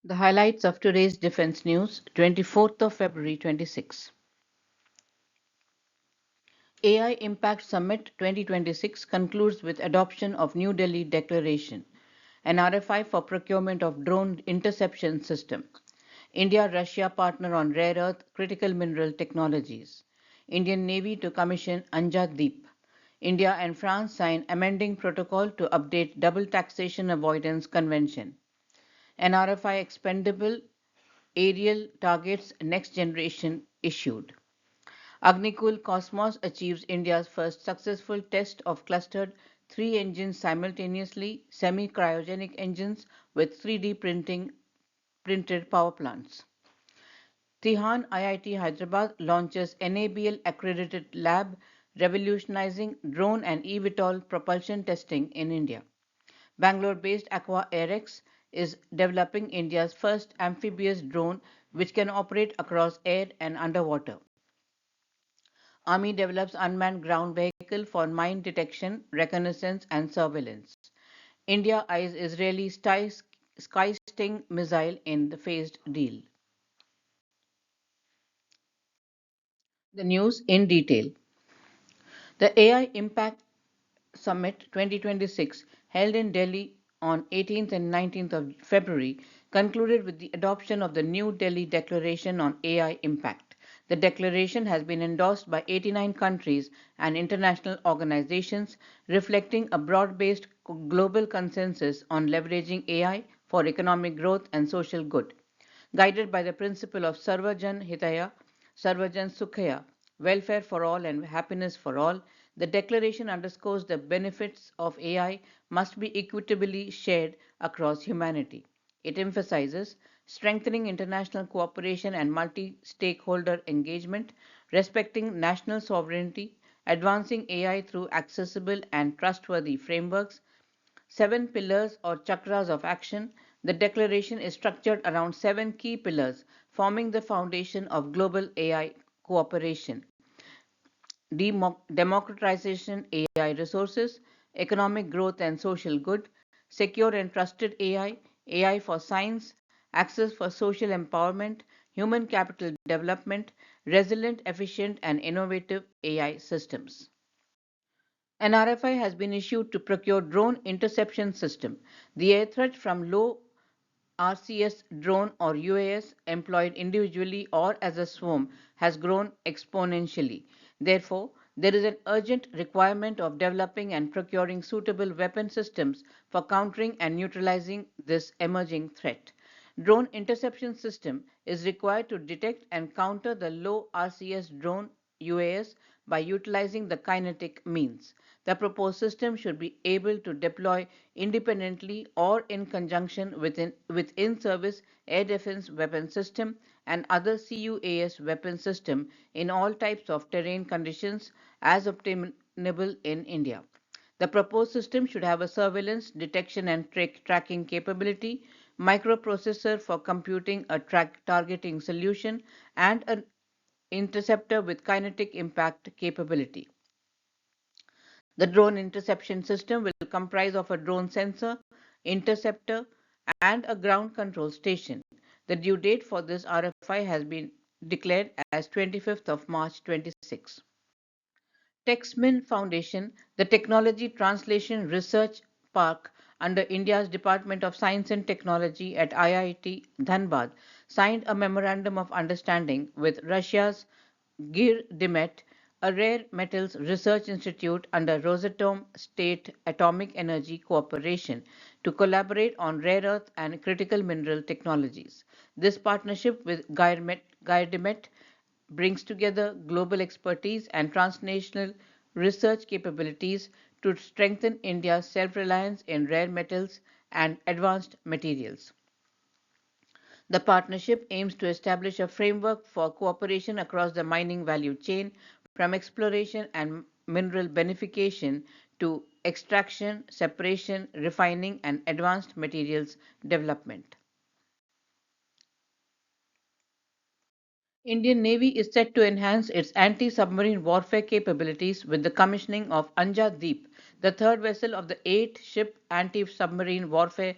The highlights of today's defense news, 24th of February 26. AI Impact Summit 2026 concludes with adoption of New Delhi Declaration, an RFI for procurement of drone interception system. India-Russia partner on rare earth critical mineral technologies. Indian Navy to commission ANJADIP. India and France sign amending protocol to update double taxation avoidance convention. NRFI expendable aerial targets next generation issued. Agnikul Cosmos achieves India's first successful test of clustered three engines simultaneously, semi-cryogenic engines with 3D printed power plants. TiHAN-IIT Hyderabad launches NABL-Accredited lab revolutionizing drone and eVTOL propulsion testing in India. Bangalore-based AquaAirX is developing India's first amphibious drone which can operate across air and underwater. Army develops unmanned ground vehicle for mine detection, reconnaissance and surveillance. India eyes Israeli Sky Sting missile in the phased deal. The news in detail. The AI Impact Summit 2026, held in Delhi on 18th and 19th of February, concluded with the adoption of the New Delhi Declaration on AI Impact. The declaration has been endorsed by 89 countries and international organizations, reflecting a broad-based global consensus on leveraging AI for economic growth and social good. Guided by the principle of Sarvajan Hitaya, Sarvajan Sukhaya, welfare for all and happiness for all, the declaration underscores the benefits of AI must be equitably shared across humanity. It emphasizes strengthening international cooperation and multi-stakeholder engagement, respecting national sovereignty, advancing AI through accessible and trustworthy frameworks, seven pillars or chakras of action. The declaration is structured around seven key pillars, forming the foundation of global AI cooperation: democratization AI resources, economic growth and social good, secure and trusted AI, AI for science, access for social empowerment, human capital development, resilient, efficient, and innovative AI systems. An RFI has been issued to procure drone interception system. The air threat from low RCS drone or UAS employed individually or as a swarm has grown exponentially. Therefore, there is an urgent requirement of developing and procuring suitable weapon systems for countering and neutralizing this emerging threat. Drone interception system is required to detect and counter the low RCS drone UAS by utilizing the kinetic means. The proposed system should be able to deploy independently or in conjunction with in-service air defense weapon system and other CUAS weapon system in all types of terrain conditions as obtainable in India. The proposed system should have a surveillance, detection and tracking capability, microprocessor for computing a targeting solution, and an interceptor with kinetic impact capability. The drone interception system will comprise of a drone sensor, interceptor, and a ground control station. The due date for this RFI has been declared as 25th of March 26. Texmin Foundation, the Technology Translation Research Park under India's Department of Science and Technology at IIT Dhanbad, signed a memorandum of understanding with Russia's GIR-DIMET, a rare metals research institute under Rosatom State Atomic Energy Cooperation, to collaborate on rare earth and critical mineral technologies. This partnership with GIR-DIMET brings together global expertise and transnational research capabilities to strengthen India's self-reliance in rare metals and advanced materials. The partnership aims to establish a framework for cooperation across the mining value chain, from exploration and mineral beneficiation to extraction, separation, refining, and advanced materials development. Indian Navy is set to enhance its anti-submarine warfare capabilities with the commissioning of ANJADIP, the third vessel of the eight-ship anti-submarine warfare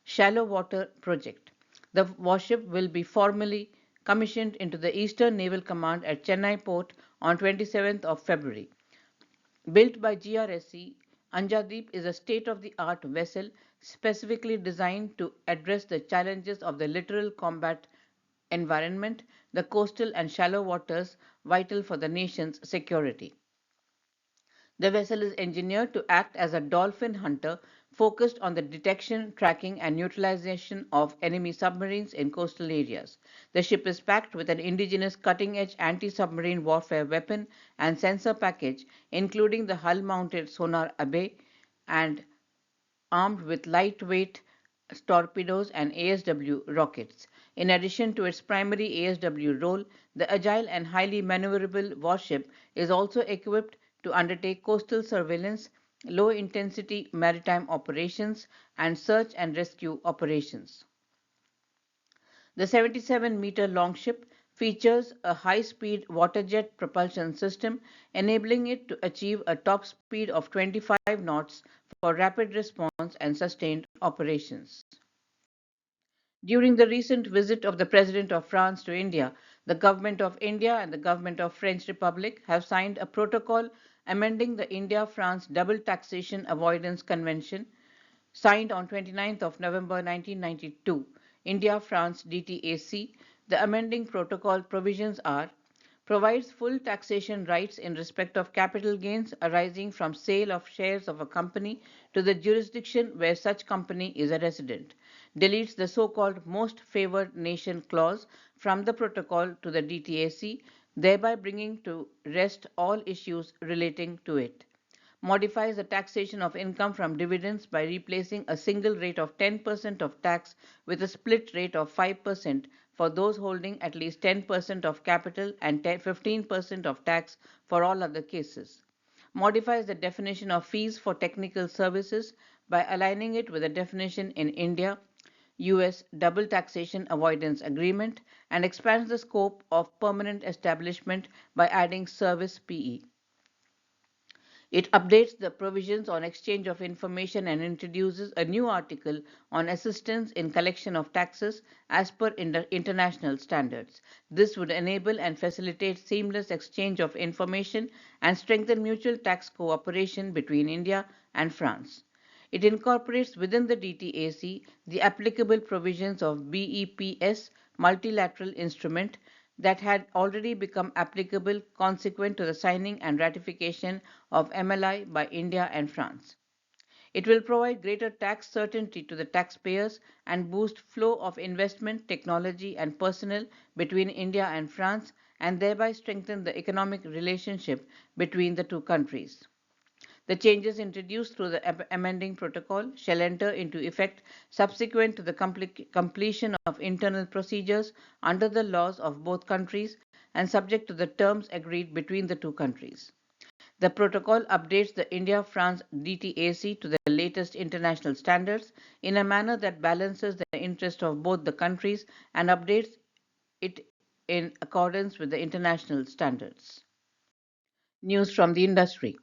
shallow water project. The warship will be formally commissioned into the Eastern Naval Command at Chennai Port on 27th of February. Built by GRSC, ANJADIP is a state-of-the-art vessel specifically designed to address the challenges of the littoral combat environment, the coastal and shallow waters vital for the nation's security. The vessel is engineered to act as a dolphin hunter focused on the detection, tracking, and neutralization of enemy submarines in coastal areas. The ship is packed with an indigenous cutting edge anti submarine warfare weapon and sensor package, including the hull mounted sonar array and armed with lightweight torpedoes and ASW rockets. In addition to its primary ASW role, the agile and highly maneuverable warship is also equipped to undertake coastal surveillance, low intensity maritime operations, and search and rescue operations. The 77-meter long ship features a high-speed water-jet propulsion system, enabling it to achieve a top speed of 25 knots for rapid response and sustained operations. During the recent visit of the President of France to India, the Government of India and the Government of French Republic have signed a protocol amending the India-France Double Taxation Avoidance Convention, signed on 29th of November 1992, India-France DTAC. The amending protocol provisions are: provides full taxation rights in respect of capital gains arising from sale of shares of a company to the jurisdiction where such company is a resident; deletes the so-called most favored nation clause from the protocol to the DTAC, thereby bringing to rest all issues relating to it; modifies the taxation of income from dividends by replacing a single rate of 10% of tax with a split rate of 5% for those holding at least 10% of capital and 15% of tax for all other cases; modifies the definition of fees for technical services by aligning it with the definition in India US Double Taxation Avoidance Agreement, and expands the scope of permanent establishment by adding service PE. It updates the provisions on exchange of information and introduces a new article on assistance in collection of taxes as per international standards. This would enable and facilitate seamless exchange of information and strengthen mutual tax cooperation between India and France. It incorporates within the DTAC the applicable provisions of BEPS multilateral instrument that had already become applicable consequent to the signing and ratification of MLI by India and France. It will provide greater tax certainty to the taxpayers and boost flow of investment, technology and personnel between India and France, and thereby strengthen the economic relationship between the two countries. The changes introduced through the amending protocol shall enter into effect subsequent to the completion of internal procedures under the laws of both countries and subject to the terms agreed between the two countries. The protocol updates the India-France DTAC to the latest international standards in a manner that balances the interest of both the countries and updates it in accordance with the international standards. News from the industry.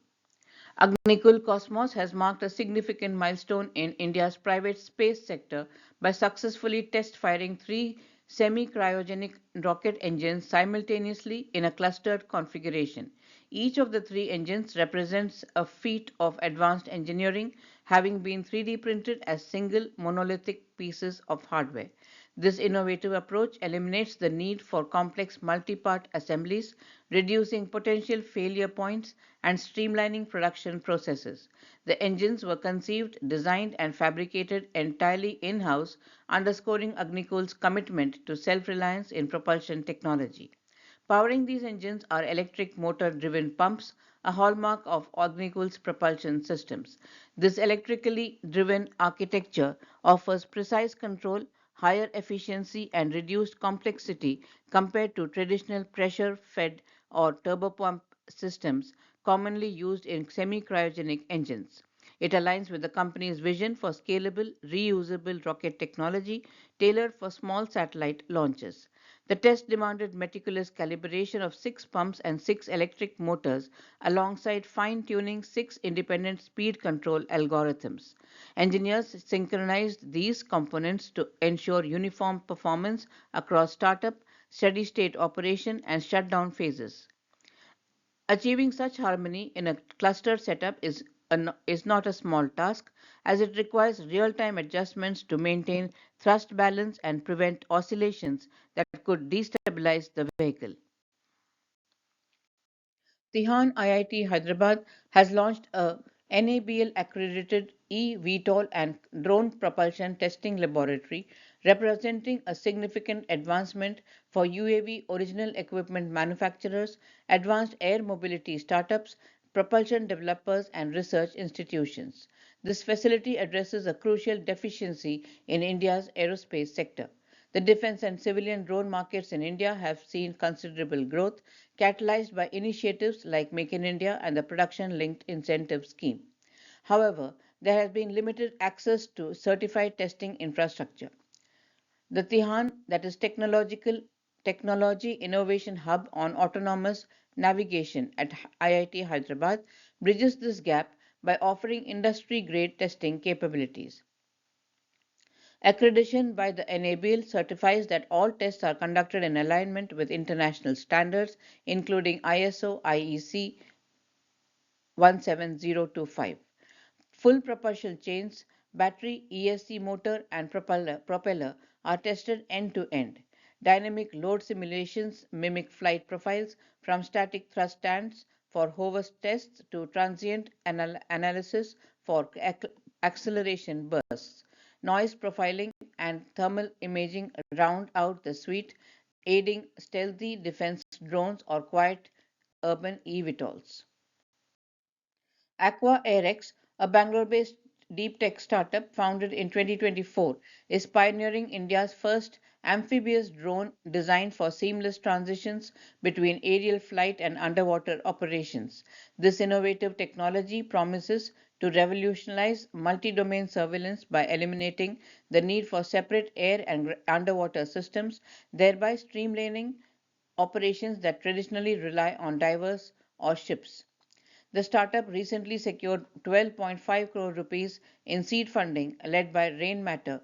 Agnikul Cosmos has marked a significant milestone in India's private space sector by successfully test firing three semi-cryogenic rocket engines simultaneously in a clustered configuration. Each of the three engines represents a feat of advanced engineering, having been 3D printed as single monolithic pieces of hardware. This innovative approach eliminates the need for complex multi-part assemblies, reducing potential failure points and streamlining production processes. The engines were conceived, designed and fabricated entirely in-house, underscoring Agnikul's commitment to self-reliance in propulsion technology. Powering these engines are electric motor-driven pumps, a hallmark of Agnikul's propulsion systems. This electrically driven architecture offers precise control, higher efficiency and reduced complexity compared to traditional pressure-fed or turbopump systems commonly used in semi-cryogenic engines. It aligns with the company's vision for scalable, reusable rocket technology tailored for small satellite launches. The test demanded meticulous calibration of 6 pumps and 6 electric motors alongside fine tuning 6 independent speed control algorithms. Engineers synchronized these components to ensure uniform performance across startup, steady state operation, and shutdown phases. Achieving such harmony in a clustered setup is not a small task, as it requires real time adjustments to maintain thrust balance and prevent oscillations that could destabilize the vehicle. TiHAN-IIT Hyderabad has launched a NABL-accredited eVTOL and drone propulsion testing laboratory, representing a significant advancement for UAV original equipment manufacturers, advanced air mobility startups, propulsion developers, and research institutions. This facility addresses a crucial deficiency in India's aerospace sector. The defense and civilian drone markets in India have seen considerable growth, catalyzed by initiatives like Make in India and the Production Linked Incentive Scheme. However, there has been limited access to certified testing infrastructure. The TiHAN, that is Technology Innovation Hub on Autonomous Navigation at IIT Hyderabad, bridges this gap by offering industry grade testing capabilities. Accreditation by the NABL certifies that all tests are conducted in alignment with international standards, including ISO IEC 17025. Full propulsion chains, battery, ESC motor, and propeller are tested end to end. Dynamic load simulations mimic flight profiles from static thrust stands for hover tests to transient analysis for acceleration bursts. Noise profiling and thermal imaging round out the suite, aiding stealthy defense drones or quiet urban eVTOLs. AquaAirX, a Bangalore-based deep tech startup founded in 2024, is pioneering India's first amphibious drone designed for seamless transitions between aerial flight and underwater operations. This innovative technology promises to revolutionize multi-domain surveillance by eliminating the need for separate air and underwater systems, thereby streamlining operations that traditionally rely on divers or ships. The startup recently secured 12.5 crore rupees in seed funding led by Rainmatter.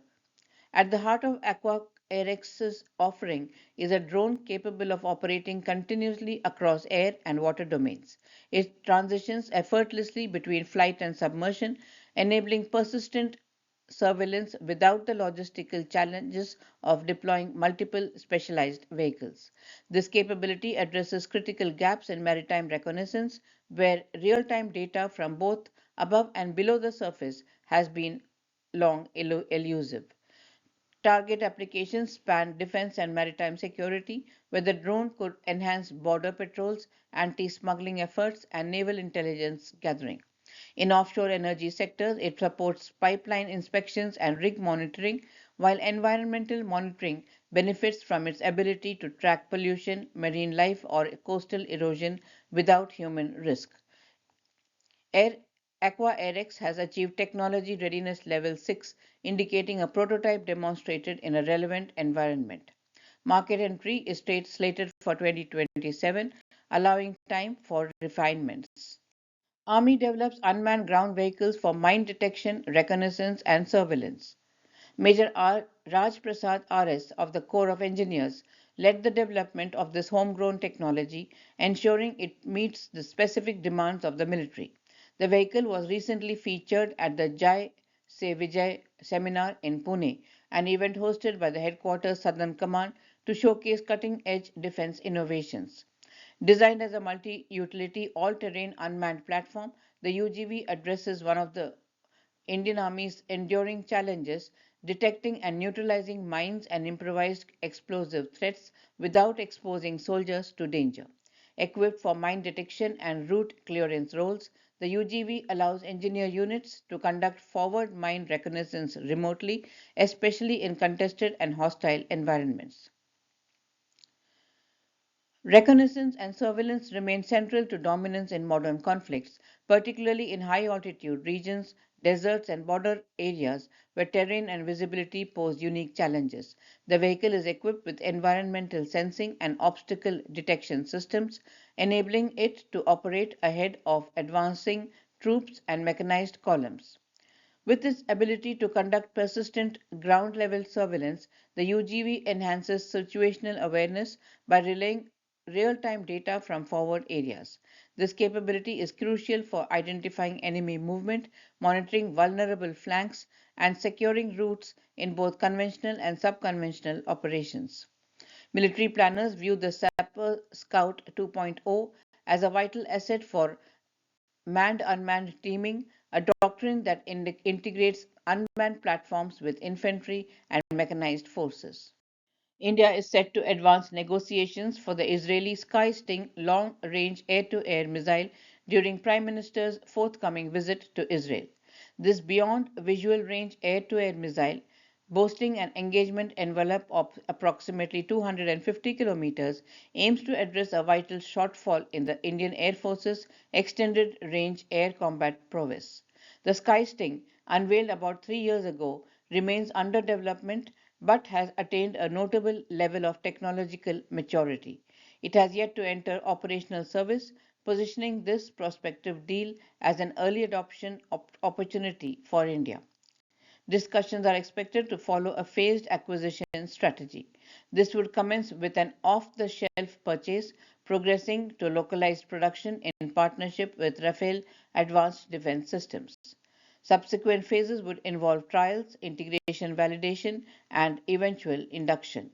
At the heart of AquaAirX's offering is a drone capable of operating continuously across air and water domains. It transitions effortlessly between flight and submersion, enabling persistent surveillance without the logistical challenges of deploying multiple specialized vehicles. This capability addresses critical gaps in maritime reconnaissance, where real time data from both above and below the surface has been long elusive. Target applications span defense and maritime security, where the drone could enhance border patrols, anti smuggling efforts, and naval intelligence gathering. In offshore energy sectors, it supports pipeline inspections and rig monitoring, while environmental monitoring benefits from its ability to track pollution, marine life, or coastal erosion without human risk. Air AquaAirX has achieved technology readiness level 6, indicating a prototype demonstrated in a relevant environment. Market entry is slated for 2027, allowing time for refinements. Army develops unmanned ground vehicles for mine detection, reconnaissance, and surveillance. Major Raj Prasad RS of the Corps of Engineers led the development of this homegrown technology, ensuring it meets the specific demands of the military. The vehicle was recently featured at the Jai Se Vijay seminar in Pune, an event hosted by the Headquarters Southern Command to showcase cutting edge defense innovations. Designed as a multi utility all terrain unmanned platform, the UGV addresses one of the Indian Army's enduring challenges, detecting and neutralizing mines and improvised explosive threats without exposing soldiers to danger. Equipped for mine detection and route clearance roles, the UGV allows engineer units to conduct forward mine reconnaissance remotely, especially in contested and hostile environments. Reconnaissance and surveillance remain central to dominance in modern conflicts, particularly in high altitude regions, deserts, and border areas where terrain and visibility pose unique challenges. The vehicle is equipped with environmental sensing and obstacle detection systems, enabling it to operate ahead of advancing troops and mechanized columns. With its ability to conduct persistent ground level surveillance, the UGV enhances situational awareness by relaying real time data from forward areas. This capability is crucial for identifying enemy movement, monitoring vulnerable flanks, and securing routes in both conventional and subconventional operations. Military planners view the Sapper Scout 2.0 as a vital asset for manned unmanned teaming, a doctrine that integrates unmanned platforms with infantry and mechanized forces. India is set to advance negotiations for the Israeli Sky Sting long range air to air missile during Prime Minister's forthcoming visit to Israel. This beyond visual range air to air missile, boasting an engagement envelope of approximately 250 kilometers, aims to address a vital shortfall in the Indian Air Force's extended range air combat prowess. The Sky Sting, unveiled about 3 years ago, remains under development but has attained a notable level of technological maturity. It has yet to enter operational service, positioning this prospective deal as an early adoption opportunity for India. Discussions are expected to follow a phased acquisition strategy. This would commence with an off the shelf purchase, progressing to localized production in partnership with Rafael Advanced Defence Systems. Subsequent phases would involve trials, integration validation, and eventual induction.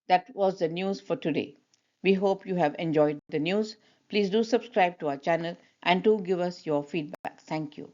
That was the news for today. We hope you have enjoyed the news. Please do subscribe to our channel and do give us your feedback. Thank you.